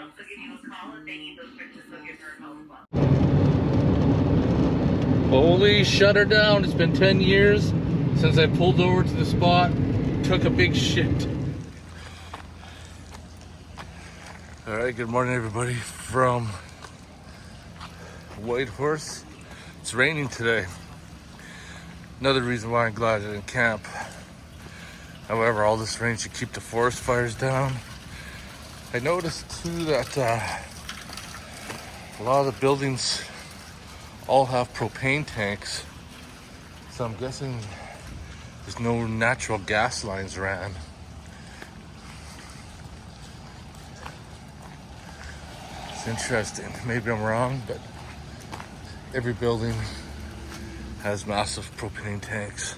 also give you a call if they need those pictures of your third health club. Holy, shut her down. It's been 10 years since I pulled over to the spot, took a big shit. All right, good morning everybody from Whitehorse. It's raining today. Another reason why I'm glad I didn't camp. However, all this rain should keep the forest fires down. I noticed too that a lot of the buildings all have propane tanks. So I'm guessing there's no natural gas lines ran. It's interesting. Maybe I'm wrong, but every building has massive propane tanks.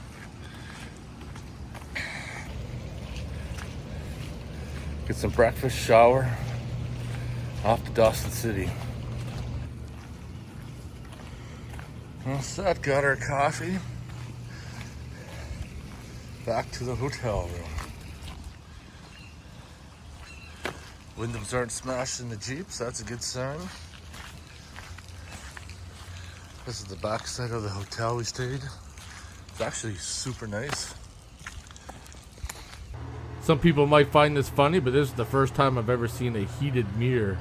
Get some breakfast, shower, off to Dawson City. Well, set, got our coffee. Back to the hotel room. Windows aren't smashed in the Jeep, so that's a good sign. This is the back side of the hotel we stayed. It's actually super nice. Some people might find this funny, but this is the first time I've ever seen a heated mirror.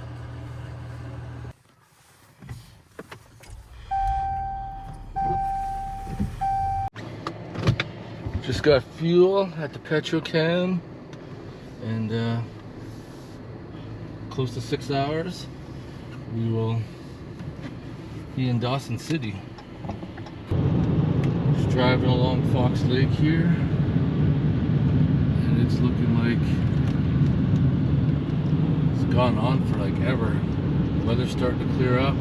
Just got fuel at the petrol can, and close to 6 hours, we will be in Dawson City. Just driving along Fox Lake here, and it's looking like it's gone on for like ever. The weather's starting to clear up.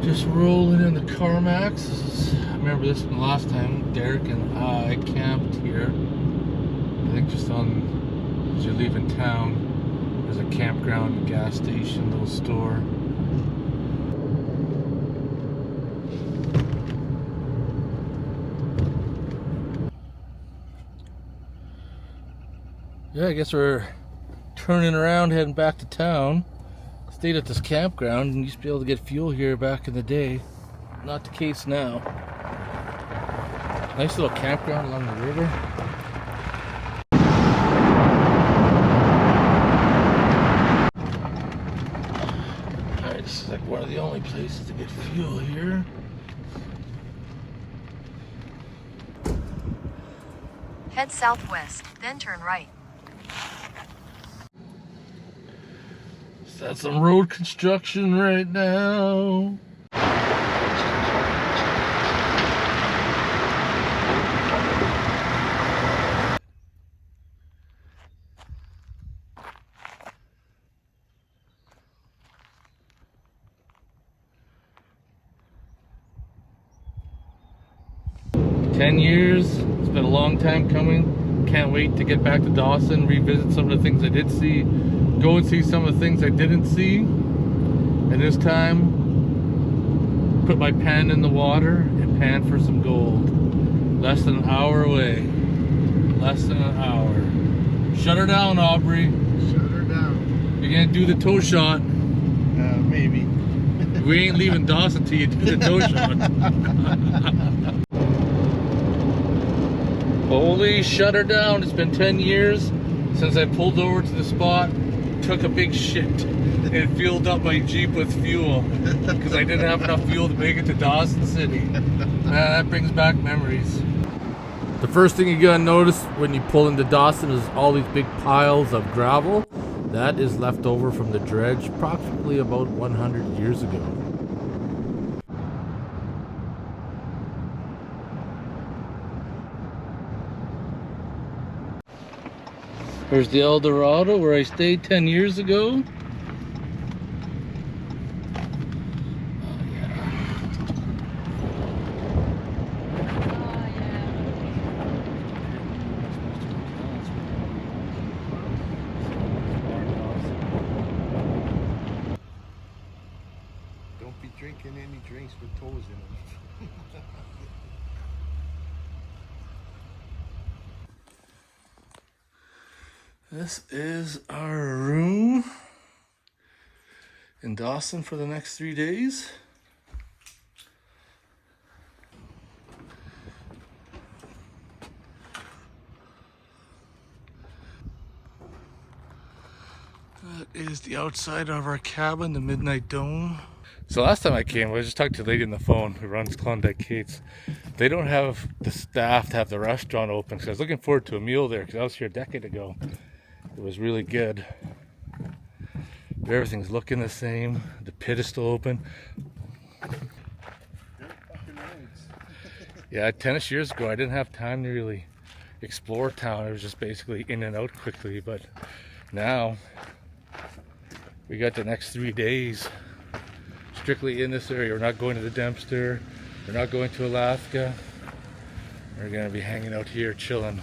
Just rolling in the Carmax. I remember this from last time. Derek and I camped here. I think just on, as you're leaving town, there's a campground, gas station, little store. Yeah, I guess we're turning around, heading back to town. Stayed at this campground and used to be able to get fuel here back in the day. Not the case now. Nice little campground along the river. Alright, this is like one of the only places to get fuel here. Head southwest, then turn right. That's some road construction right now. "10 years, it's been a long time coming. Can't wait to get back to Dawson, revisit some of the things I did see, go and see some of the things I didn't see. And this time, put my pan in the water and pan for some gold. Less than an hour away. Less than an hour. Shut her down, Aubrey. Shut her down. You're gonna do the toe shot. Maybe. We ain't leaving Dawson till you do the toe shot. Holy, shut her down. It's been 10 years since I pulled over to the spot, took a big shit, and filled up my Jeep with fuel because I didn't have enough fuel to make it to Dawson City. Man, that brings back memories. The first thing you're gonna notice when you pull into Dawson is all these big piles of gravel. That is left over from the dredge approximately about 100 years ago. There's the El Dorado where I stayed 10 years ago. Don't be drinking any drinks with toes in them. This is our room in Dawson for the next 3 days. That is the outside of our cabin, the Midnight Dome. So last time I came, I just talked to the lady on the phone who runs Klondike Kate's. They don't have the staff to have the restaurant open, so I was looking forward to a meal there because I was here a decade ago. It was really good. But everything's looking the same. The pit is still open. Yeah, 10ish years ago, I didn't have time to really explore town. I was just basically in and out quickly. But now we got the next 3 days strictly in this area. We're not going to the Dempster. We're not going to Alaska. We're going to be hanging out here, chilling.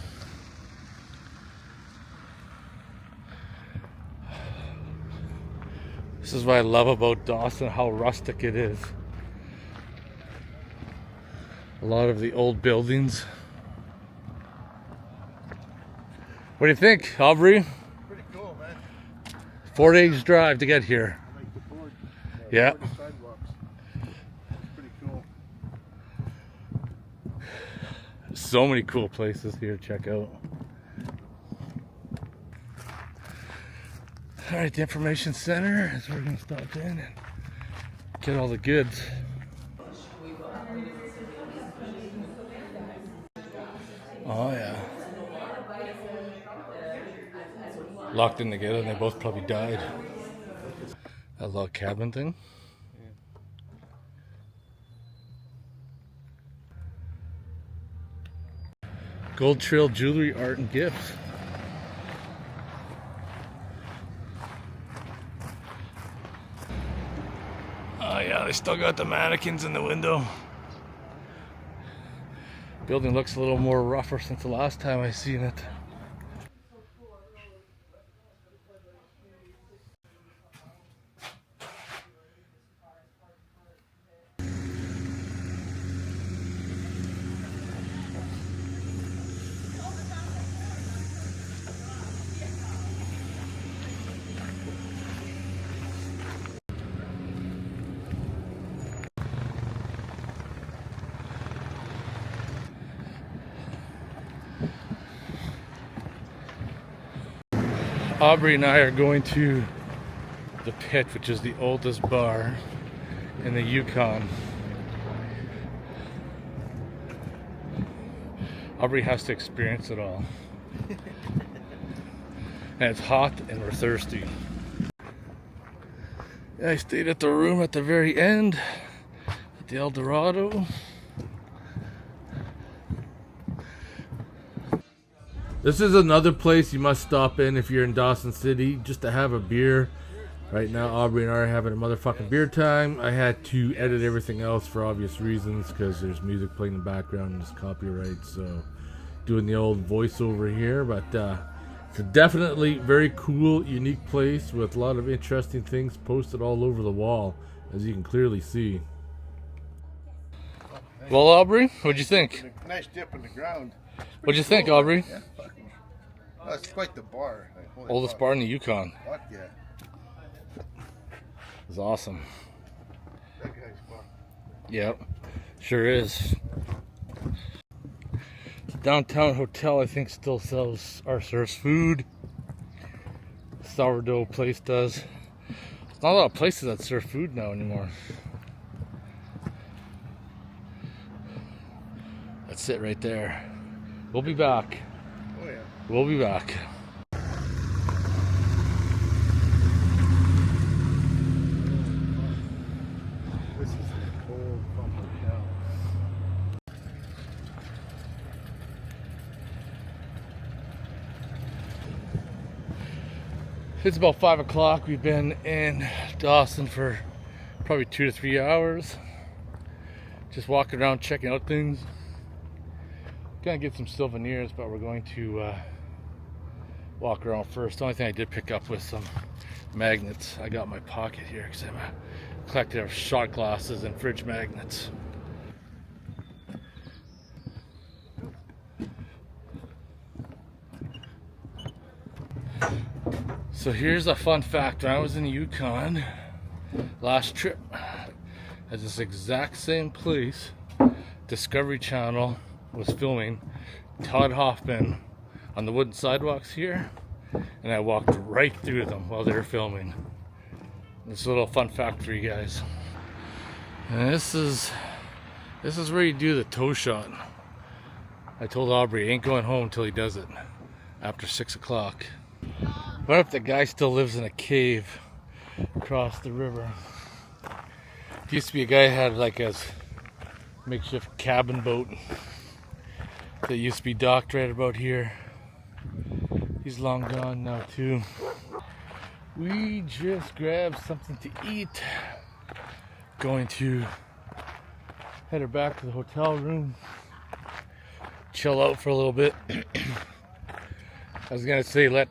This is what I love about Dawson, how rustic it is. A lot of the old buildings. What do you think, Aubrey? Pretty cool, man. 4 days drive to get here. I like the board. Yeah. Board and sidewalks. Pretty cool. So many cool places here to check out. Alright, the information center is where we're going to stop in and get all the goods. Oh yeah. Locked in together and they both probably died. That log cabin thing. Gold Trail Jewelry, Art and Gifts. Oh yeah, they still got the mannequins in the window. Building looks a little more rougher since the last time I seen it. Aubrey and I are going to the Pit, which is the oldest bar in the Yukon. Aubrey has to experience it all. And it's hot and we're thirsty. I stayed at the room at the very end at the El Dorado. This is another place you must stop in if you're in Dawson City, just to have a beer. Right now, Aubrey and I are having a motherfucking beer time. I had to edit everything else for obvious reasons, because there's music playing in the background and it's copyright, so doing the old voiceover here. But it's a definitely very cool, unique place with a lot of interesting things posted all over the wall, as you can clearly see. Well, Aubrey, what'd you think? Nice dip in the ground. What'd you think, Aubrey? Yeah, fucking. That's quite the bar. Like, holy Oldest fuck. bar in the Yukon. Fuck yeah. It's awesome. That guy's fun. Yep, sure is. The downtown hotel, I think, still serves food. Sourdough place does. There's not a lot of places that serve food now anymore. That's it right there. We'll be back. Oh yeah. We'll be back. This is the old pump hotel. It's about 5 o'clock. We've been in Dawson for probably 2 to 3 hours. Just walking around checking out things. Gonna get some souvenirs, but we're going to walk around first. The only thing I did pick up was some magnets. I got in my pocket here because I'm a collector of shot glasses and fridge magnets. So here's a fun fact. When I was in the Yukon last trip, at this exact same place, Discovery Channel was filming Todd Hoffman on the wooden sidewalks here, and I walked right through them while they were filming. This little fun fact for you guys. And this is where you do the toe shot. I told Aubrey, ain't going home till he does it after 6 o'clock. What if the guy still lives in a cave across the river? There used to be a guy who had like a makeshift cabin boat that used to be docked right about here. He's long gone now too. We just grabbed something to eat. Going to head her back to the hotel room. Chill out for a little bit. I was gonna say let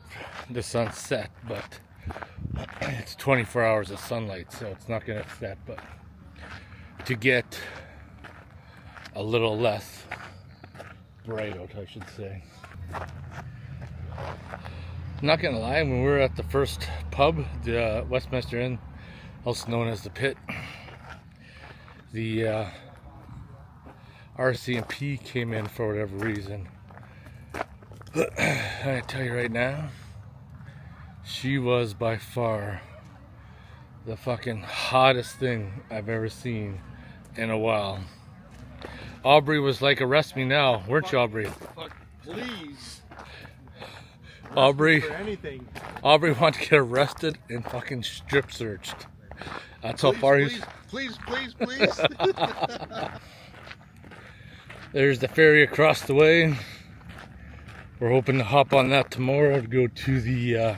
the sun set, but it's 24 hours of sunlight, so it's not gonna set, but to get a little less bright out, I should say. I'm not gonna lie, when we were at the first pub, the Westminster Inn, also known as the Pit, the RCMP came in for whatever reason. I tell you right now, she was by far the fucking hottest thing I've ever seen in a while. Aubrey was like, arrest me now, weren't you, Aubrey? Fuck, please. Aubrey, For anything. Aubrey wanted to get arrested and fucking strip searched. That's how far he's. Please. There's the ferry across the way. We're hoping to hop on that tomorrow to go to the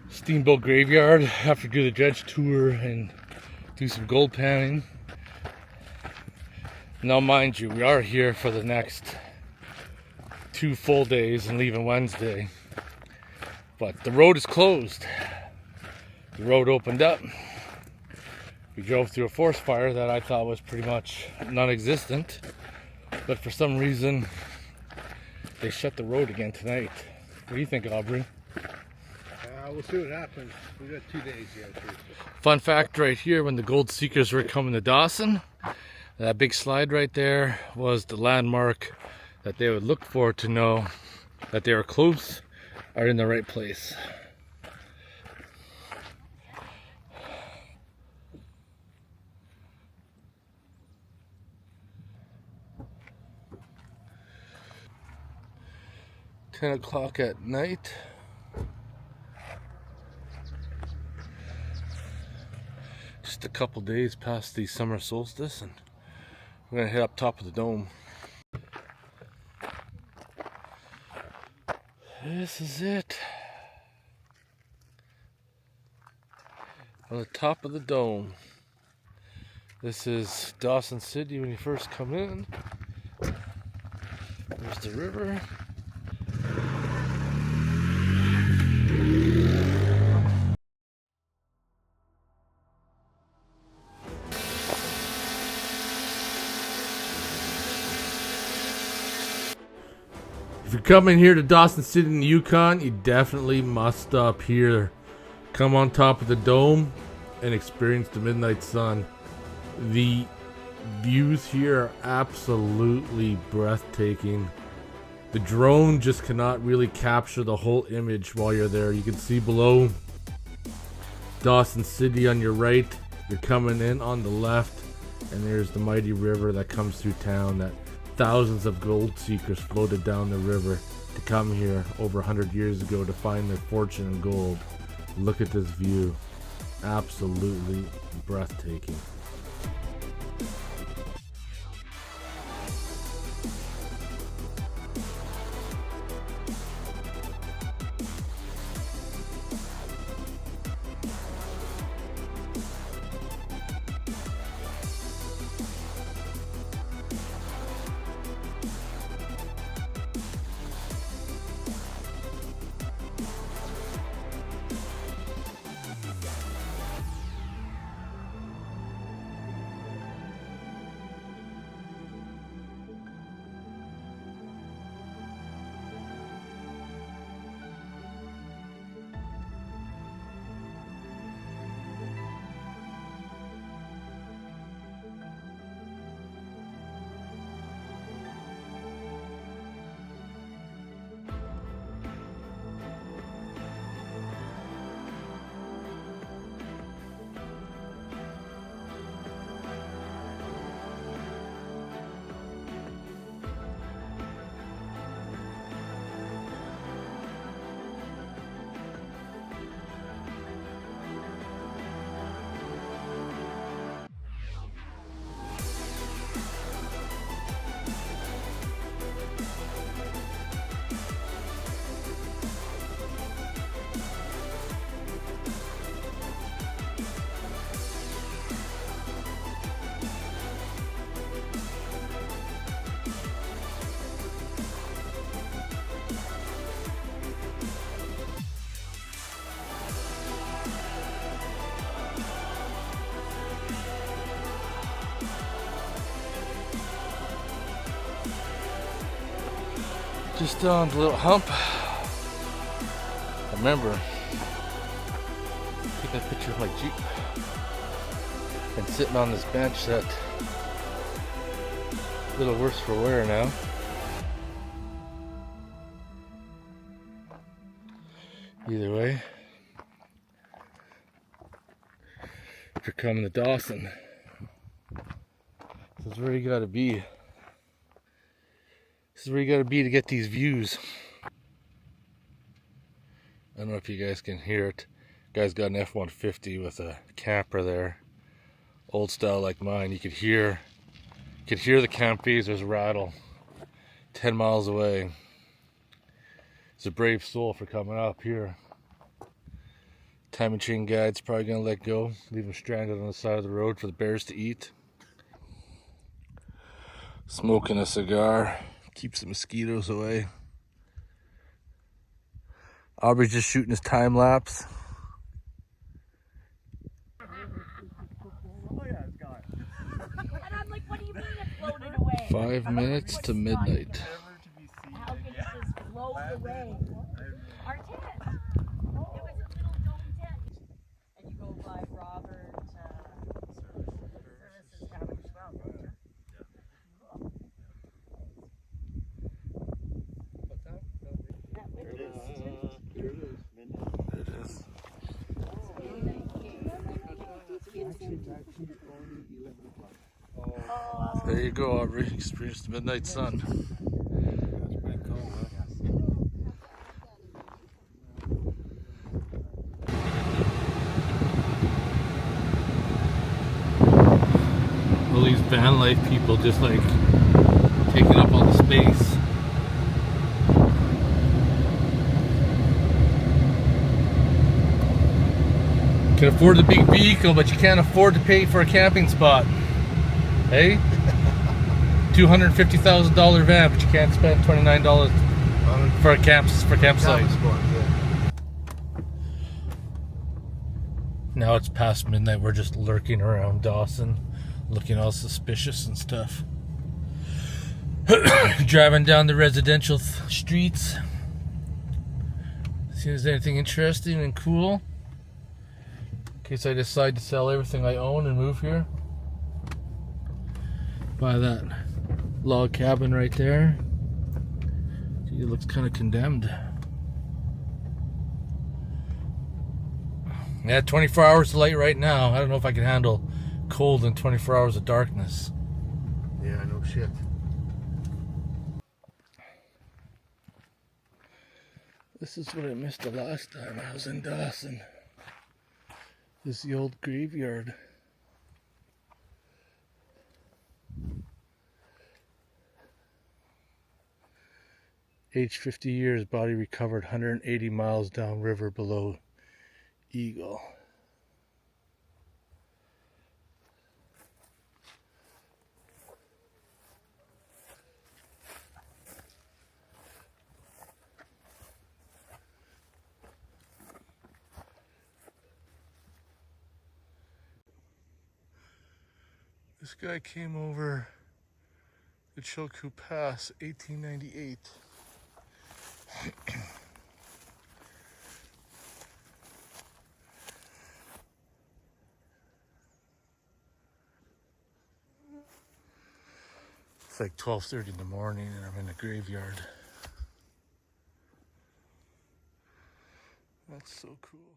Steamboat Graveyard. Have to do the dredge tour and do some gold panning. Now, mind you, we are here for the next 2 full days and leaving Wednesday. But the road is closed. The road opened up. We drove through a forest fire that I thought was pretty much non-existent. But for some reason, they shut the road again tonight. What do you think, Aubrey? We'll see what happens. We got 2 days yet. Fun fact right here, when the gold seekers were coming to Dawson, that big slide right there was the landmark that they would look for to know that they were close or in the right place. $10 at night. Just a couple days past the summer solstice, and we're gonna head up top of the dome. This is it. On the top of the dome. This is Dawson City when you first come in. There's the river. If you're coming here to Dawson City in the Yukon, you definitely must stop here. Come on top of the dome and experience the midnight sun. The views here are absolutely breathtaking. The drone just cannot really capture the whole image while you're there. You can see below Dawson City on your right. You're coming in on the left, and there's the mighty river that comes through town that thousands of gold seekers floated down the river to come here over 100 years ago to find their fortune in gold. Look at this view. Absolutely breathtaking. Just on the little hump. Remember, taking a picture of my Jeep and sitting on this bench that a little worse for wear now. Either way, if you're coming to Dawson, this is where you gotta be. This is where you gotta be to get these views. I don't know if you guys can hear it. Guy's got an F-150 with a camper there. Old style like mine. You could hear the camp visors rattle 10 miles away. It's a brave soul for coming up here. Time machine guide's probably gonna let go, leave him stranded on the side of the road for the bears to eat. Smoking a cigar keeps the mosquitoes away. Aubrey's just shooting his time lapse. And I'm like, what do you mean it floated away? 5 minutes to midnight. How can it just float away? Our tent. It was a little dome tent. And you go by Robert Services cabin as well, don't you? That window. There it is. There you go, Aubrey. Experience the midnight sun. That's pretty cool, huh? All these van life people just like taking up all the space. Can afford the big vehicle, but you can't afford to pay for a camping spot. Hey? $250,000 van, but you can't spend $29 for a campsite. Now it's past midnight. We're just lurking around Dawson, looking all suspicious and stuff. Driving down the residential streets. See if there's anything interesting and cool. In case I decide to sell everything I own and move here. Buy that log cabin right there. Gee, it looks kind of condemned. Yeah, 24 hours of light right now. I don't know if I can handle cold and 24 hours of darkness. Yeah, no shit. This is what I missed the last time I was in Dawson. This is the old graveyard. Aged 50 years, body recovered 180 miles downriver below Eagle. This guy came over the Chilkoot Pass, 1898. It's like 12:30 in the morning and I'm in a graveyard. That's so cool.